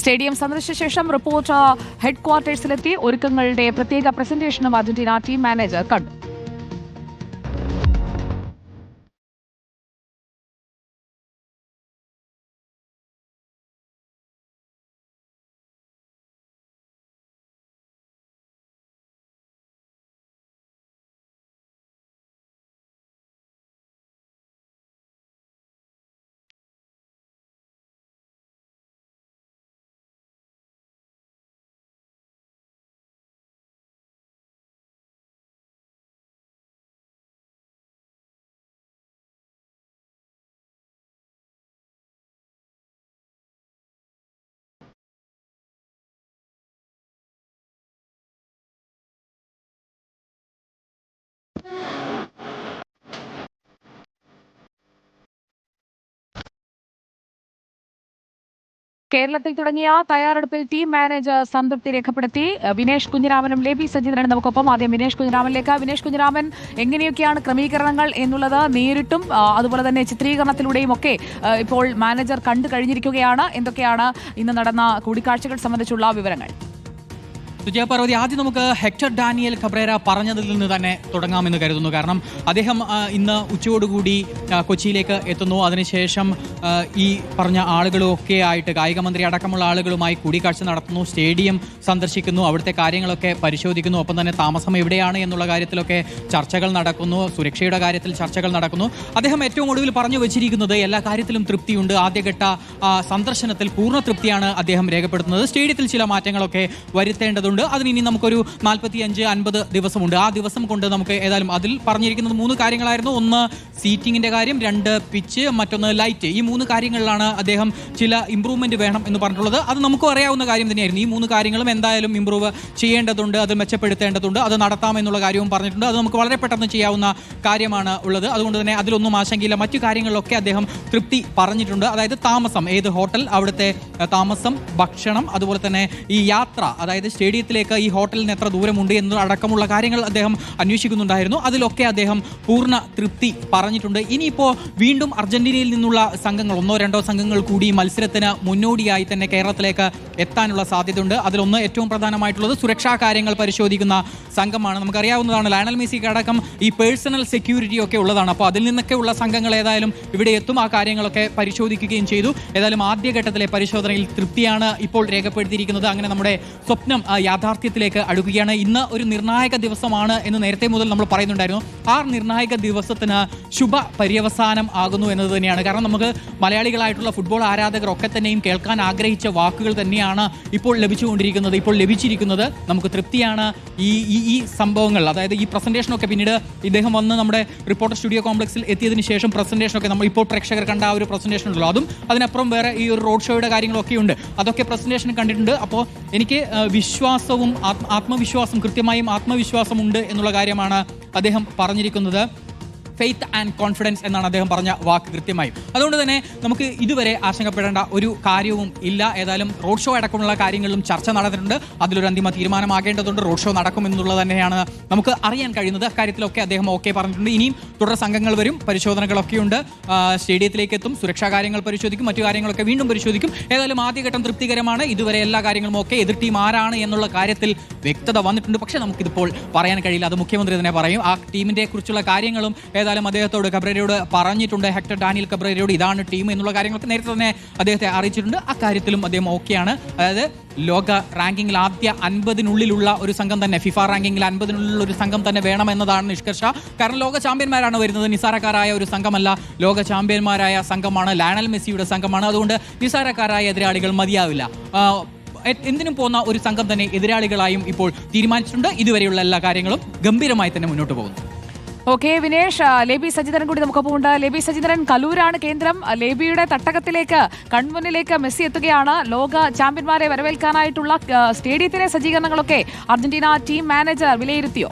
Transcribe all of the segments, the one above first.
Stadium സന്ദർശിച്ച ശേഷം reporter head ക്വാർട്ടേഴ്സിലെത്തി ഒരുക്കങ്ങളുടെ പ്രത്യേക പ്രസന്റേഷനും അർജന്റീന ടീം മാനേജർ കണ്ടു. കേരളത്തിൽ തുടങ്ങിയ തയ്യാറെടുപ്പിൽ ടീം മാനേജർ സംതൃപ്തി രേഖപ്പെടുത്തി. വിനേഷ് കുഞ്ഞിരാമനും ലേബി സജീന്ദ്രനും നമുക്കൊപ്പം. ആദ്യം വിനേഷ് കുഞ്ഞിരാമനിലേക്ക്. വിനേഷ് കുഞ്ഞിരാമൻ, എങ്ങനെയൊക്കെയാണ് ക്രമീകരണങ്ങൾ എന്നുള്ളത് നേരിട്ടും അതുപോലെ തന്നെ ചിത്രീകരണത്തിലൂടെയും ഒക്കെ ഇപ്പോൾ മാനേജർ കണ്ടു കഴിഞ്ഞിരിക്കുകയാണ്. എന്തൊക്കെയാണ് ഇന്ന് നടന്ന കൂടിക്കാഴ്ചകൾ സംബന്ധിച്ചുള്ള വിവരങ്ങൾ? സുജയപാർവതി, ആദ്യം നമുക്ക് ഹെക്ടർ ഡാനിയൽ കബ്രേര പറഞ്ഞതിൽ നിന്ന് തന്നെ തുടങ്ങാമെന്ന് കരുതുന്നു. കാരണം അദ്ദേഹം ഇന്ന് ഉച്ചയോടുകൂടി കൊച്ചിയിലേക്ക് എത്തുന്നു. അതിനുശേഷം ഈ പറഞ്ഞ ആളുകളൊക്കെ ആയിട്ട് കായിക മന്ത്രി അടക്കമുള്ള ആളുകളുമായി കൂടിക്കാഴ്ച നടത്തുന്നു, സ്റ്റേഡിയം സന്ദർശിക്കുന്നു, അവിടുത്തെ കാര്യങ്ങളൊക്കെ പരിശോധിക്കുന്നു. ഒപ്പം തന്നെ താമസം എവിടെയാണ് എന്നുള്ള കാര്യത്തിലൊക്കെ ചർച്ചകൾ നടക്കുന്നു, സുരക്ഷയുടെ കാര്യത്തിൽ ചർച്ചകൾ നടക്കുന്നു. അദ്ദേഹം ഏറ്റവും ഒടുവിൽ പറഞ്ഞു വെച്ചിരിക്കുന്നത് എല്ലാ കാര്യത്തിലും തൃപ്തിയുണ്ട്. ആദ്യഘട്ട സന്ദർശനത്തിൽ പൂർണ്ണ തൃപ്തിയാണ് അദ്ദേഹം രേഖപ്പെടുത്തുന്നത്. സ്റ്റേഡിയത്തിൽ ചില മാറ്റങ്ങളൊക്കെ വരുത്തേണ്ടതുണ്ട്. അതിന് ഇനി നമുക്കൊരു 45-50 ദിവസമുണ്ട്. ആ ദിവസം കൊണ്ട് നമുക്ക് ഏതായാലും അതിൽ പറഞ്ഞിരിക്കുന്നത് 3 കാര്യങ്ങളായിരുന്നു. ഒന്ന് സീറ്റിങ്ങിന്റെ കാര്യം, 2 പിച്ച്, മറ്റൊന്ന് ലൈറ്റ്. ഈ 3 കാര്യങ്ങളിലാണ് അദ്ദേഹം ചില ഇംപ്രൂവ്മെന്റ് വേണം എന്ന് പറഞ്ഞിട്ടുള്ളത്. അത് നമുക്കും അറിയാവുന്ന കാര്യം തന്നെയായിരുന്നു. ഈ 3 കാര്യങ്ങളും എന്തായാലും ഇംപ്രൂവ് ചെയ്യേണ്ടതുണ്ട്, അത് മെച്ചപ്പെടുത്തേണ്ടതുണ്ട്, അത് നടത്താമെന്നുള്ള കാര്യവും പറഞ്ഞിട്ടുണ്ട്. അത് നമുക്ക് വളരെ പെട്ടെന്ന് ചെയ്യാവുന്ന കാര്യമാണ് ഉള്ളത്. അതുകൊണ്ട് തന്നെ അതിലൊന്നും ആശങ്കയില്ല. മറ്റു കാര്യങ്ങളിലൊക്കെ അദ്ദേഹം തൃപ്തി പറഞ്ഞിട്ടുണ്ട്. അതായത് താമസം, ഏത് ഹോട്ടൽ, അവിടുത്തെ താമസം, ഭക്ഷണം, അതുപോലെ തന്നെ ഈ യാത്ര, അതായത് സ്റ്റേഡിയത്തിലേക്ക് ഈ ഹോട്ടലിന് എത്ര ദൂരമുണ്ട് എന്നതടക്കമുള്ള കാര്യങ്ങൾ അദ്ദേഹം അന്വേഷിക്കുന്നുണ്ടായിരുന്നു. അതിലൊക്കെ അദ്ദേഹം പൂർണ്ണ തൃപ്തി പറഞ്ഞിട്ടുണ്ട്. ഇനിയിപ്പോൾ വീണ്ടും അർജന്റീനയിൽ നിന്നുള്ള സംഘങ്ങൾ, 1-2 സംഘങ്ങൾ കൂടി മത്സരത്തിന് മുന്നോടിയായി തന്നെ കേരളത്തിലേക്ക് എത്താനുള്ള സാധ്യതയുണ്ട്. അതിലൊന്ന് ഏറ്റവും പ്രധാനമായിട്ടുള്ളത് സുരക്ഷാ കാര്യങ്ങൾ പരിശോധിക്കുന്ന സംഘമാണ്. നമുക്കറിയാവുന്നതാണ്, ലയണൽ മെസ്സിക്ക് അടക്കം ഈ പേഴ്സണൽ സെക്യൂരിറ്റി ഒക്കെ ഉള്ളതാണ്. അപ്പോൾ അതിൽ നിന്നൊക്കെ ഉള്ള സംഘങ്ങൾ ഏതായാലും ഇവിടെ എത്തും, ആ കാര്യങ്ങളൊക്കെ പരിശോധിക്കുകയും ചെയ്തു. ഏതായാലും ആദ്യഘട്ടത്തിലെ പരിശോധനയിൽ തൃപ്തിയാണ് ഇപ്പോൾ രേഖപ്പെടുത്തിയിരിക്കുന്നത്. അങ്ങനെ നമ്മുടെ സ്വപ്നം യാഥാർത്ഥ്യത്തിലേക്ക് അടുക്കുകയാണ്. ഇന്ന് ഒരു നിർണായക ദിവസമാണ് എന്ന് നേരത്തെ മുതൽ നമ്മൾ പറയുന്നുണ്ടായിരുന്നു. ആ നിർണായക ദിവസത്തിന് ശുഭ പര്യവസാനം ആകുന്നു എന്നത് തന്നെയാണ്. കാരണം നമുക്ക് മലയാളികളായിട്ടുള്ള ഫുട്ബോൾ ആരാധകർ ഒക്കെ തന്നെയും കേൾക്കാൻ ആഗ്രഹിച്ച വാക്കുകൾ തന്നെയാണ് ഇപ്പോൾ ലഭിച്ചുകൊണ്ടിരിക്കുന്നത്. ഇപ്പോൾ ലഭിച്ചിരിക്കുന്നത് നമുക്ക് തൃപ്തിയാണ്. ഈ സംഭവങ്ങൾ, അതായത് ഈ പ്രസന്റേഷനൊക്കെ പിന്നീട് ഇദ്ദേഹം വന്ന് നമ്മുടെ റിപ്പോർട്ടർ സ്റ്റുഡിയോ കോംപ്ലക്സിൽ എത്തിയതിന് ശേഷം പ്രസന്റേഷനൊക്കെ നമ്മൾ ഇപ്പോൾ പ്രേക്ഷകർ കണ്ട ആ ഒരു പ്രസന്റേഷൻ ഉണ്ടല്ലോ, അതും അതിനപ്പുറം വേറെ ഈ ഒരു റോഡ് ഷോയുടെ കാര്യങ്ങളൊക്കെ ഉണ്ട്. അതൊക്കെ പ്രസന്റേഷൻ കണ്ടിട്ടുണ്ട്. അപ്പോൾ എനിക്ക് വിശ്വാസവും ആത്മവിശ്വാസം, കൃത്യമായും ആത്മവിശ്വാസമുണ്ട് എന്നുള്ള കാര്യമാണ് അദ്ദേഹം പറഞ്ഞിരിക്കുന്നത്. ഫെയ്ത്ത് ആൻഡ് കോൺഫിഡൻസ് എന്നാണ് അദ്ദേഹം പറഞ്ഞ വാക്ക് കൃത്യമായും. അതുകൊണ്ട് തന്നെ നമുക്ക് ഇതുവരെ ആശങ്കപ്പെടേണ്ട ഒരു കാര്യവും ഇല്ല. ഏതായാലും റോഡ് ഷോ അടക്കമുള്ള കാര്യങ്ങളിലും ചർച്ച നടന്നിട്ടുണ്ട്. അതിലൊരു അന്തിമ തീരുമാനമാകേണ്ടതുണ്ട്. റോഡ് ഷോ നടക്കുമെന്നുള്ളത് തന്നെയാണ് നമുക്ക് അറിയാൻ കഴിയുന്നത്. അക്കാര്യത്തിലൊക്കെ അദ്ദേഹം ഓക്കെ പറഞ്ഞിട്ടുണ്ട്. ഇനിയും തുടർ സംഘങ്ങൾ വരും, പരിശോധനകളൊക്കെയുണ്ട്, സ്റ്റേഡിയത്തിലേക്ക് എത്തും, സുരക്ഷാ കാര്യങ്ങൾ പരിശോധിക്കും, മറ്റു കാര്യങ്ങളൊക്കെ വീണ്ടും പരിശോധിക്കും. ഏതായാലും ആദ്യഘട്ടം തൃപ്തികരമാണ്. ഇതുവരെ എല്ലാ കാര്യങ്ങളും ഓക്കെ. എതിർ ടീം ആരാണ് എന്നുള്ള കാര്യത്തിൽ വ്യക്തത വന്നിട്ടുണ്ട്. പക്ഷേ നമുക്കിതിപ്പോൾ പറയാൻ കഴിയില്ല. അത് മുഖ്യമന്ത്രി തന്നെ പറയും. ആ ടീമിനെ കുറിച്ചുള്ള കാര്യങ്ങളും ഏതായാലും അദ്ദേഹത്തോട്, കബ്രേരയോട് പറഞ്ഞിട്ടുണ്ട്. ഹെക്ടർ ഡാനിയൽ കബ്രേരയോട് ഇതാണ് ടീം എന്നുള്ള കാര്യങ്ങളൊക്കെ നേരത്തെ തന്നെ അദ്ദേഹത്തെ അറിയിച്ചിട്ടുണ്ട്. അക്കാര്യത്തിലും അദ്ദേഹം ഓക്കെയാണ്. അതായത് ലോക റാങ്കിങ്ങിൽ ആദ്യ 50-നുള്ളിലുള്ള ഒരു സംഘം തന്നെ, ഫിഫ റാങ്കിങ്ങിൽ 50-നുള്ളിലുള്ള ഒരു സംഘം തന്നെ വേണമെന്നതാണ് നിഷ്കർഷ. കാരണം ലോക ചാമ്പ്യന്മാരാണ് വരുന്നത്, നിസാരക്കാരായ ഒരു സംഘമല്ല. ലോക ചാമ്പ്യന്മാരായ സംഘമാണ്, ലയണൽ മെസ്സിയുടെ സംഘമാണ്. അതുകൊണ്ട് നിസാരക്കാരായ എതിരാളികൾ മതിയാവില്ല. എന്തിനും പോകുന്ന ഒരു സംഘം തന്നെ എതിരാളികളായും ഇപ്പോൾ തീരുമാനിച്ചിട്ടുണ്ട്. ഇതുവരെയുള്ള എല്ലാ കാര്യങ്ങളും ഗംഭീരമായി തന്നെ മുന്നോട്ട് പോകുന്നു. ഓക്കെ വിനേഷ്, ലേബി സജീന്ദ്രൻ കൂടി നമുക്കൊപ്പം ഉണ്ട്. ലേബി സജീന്ദ്രൻ, കലൂരാണ് കേന്ദ്രം. ലേബിയുടെ തട്ടകത്തിലേക്ക്, കൺമുന്നിലേക്ക് മെസ്സി എത്തുകയാണ്. ലോക ചാമ്പ്യന്മാരെ വരവേൽക്കാനായിട്ടുള്ള സ്റ്റേഡിയത്തിലെ സജ്ജീകരണങ്ങളൊക്കെ അർജന്റീന ടീം മാനേജർ വിലയിരുത്തിയോ?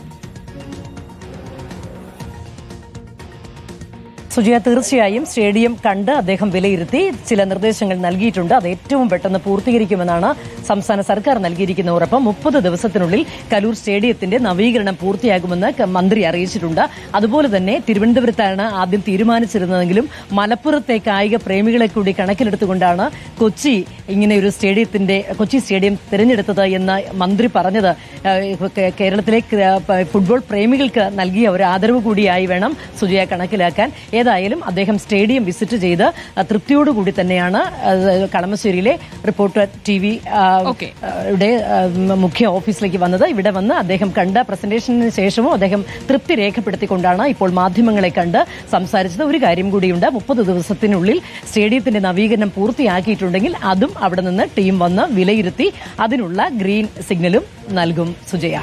സുജയ, തീർച്ചയായും സ്റ്റേഡിയം കണ്ട് അദ്ദേഹം വിലയിരുത്തി ചില നിർദ്ദേശങ്ങൾ നൽകിയിട്ടുണ്ട്. അത് ഏറ്റവും പെട്ടെന്ന് പൂർത്തീകരിക്കുമെന്നാണ് സംസ്ഥാന സർക്കാർ നൽകിയിരിക്കുന്ന ഉറപ്പ്. 30 ദിവസത്തിനുള്ളിൽ കലൂർ സ്റ്റേഡിയത്തിന്റെ നവീകരണം പൂർത്തിയാകുമെന്ന് മന്ത്രി അറിയിച്ചിട്ടുണ്ട്. അതുപോലെ തന്നെ തിരുവനന്തപുരത്താണ് ആദ്യം തീരുമാനിച്ചിരുന്നതെങ്കിലും മലപ്പുറത്തെ കായിക പ്രേമികളെ കൂടി കണക്കിലെടുത്തുകൊണ്ടാണ് കൊച്ചി സ്റ്റേഡിയം തിരഞ്ഞെടുത്തത് എന്ന് മന്ത്രി പറഞ്ഞത് കേരളത്തിലെ ഫുട്ബോൾ പ്രേമികൾക്ക് നൽകിയ ഒരു ആദരവ് കൂടിയായി വേണം സുജയ കണക്കിലാക്കാൻ. ഏതായാലും അദ്ദേഹം സ്റ്റേഡിയം വിസിറ്റ് ചെയ്ത് തൃപ്തിയോടുകൂടി തന്നെയാണ് കളമശ്ശേരിയിലെ റിപ്പോർട്ടർ TV മുഖ്യ ഓഫീസിലേക്ക് വന്നത്. ഇവിടെ വന്ന് അദ്ദേഹം കണ്ട പ്രസന്റേഷന് ശേഷവും അദ്ദേഹം തൃപ്തി രേഖപ്പെടുത്തിക്കൊണ്ടാണ് ഇപ്പോൾ മാധ്യമങ്ങളെ കണ്ട് സംസാരിച്ചത്. ഒരു കാര്യം കൂടിയുണ്ട്, 30 ദിവസത്തിനുള്ളിൽ സ്റ്റേഡിയത്തിന്റെ നവീകരണം പൂർത്തിയാക്കിയിട്ടുണ്ടെങ്കിൽ അതും അവിടെ നിന്ന് ടീം വന്ന് വിലയിരുത്തി അതിനുള്ള ഗ്രീൻ സിഗ്നലും നൽകും. സുജയ.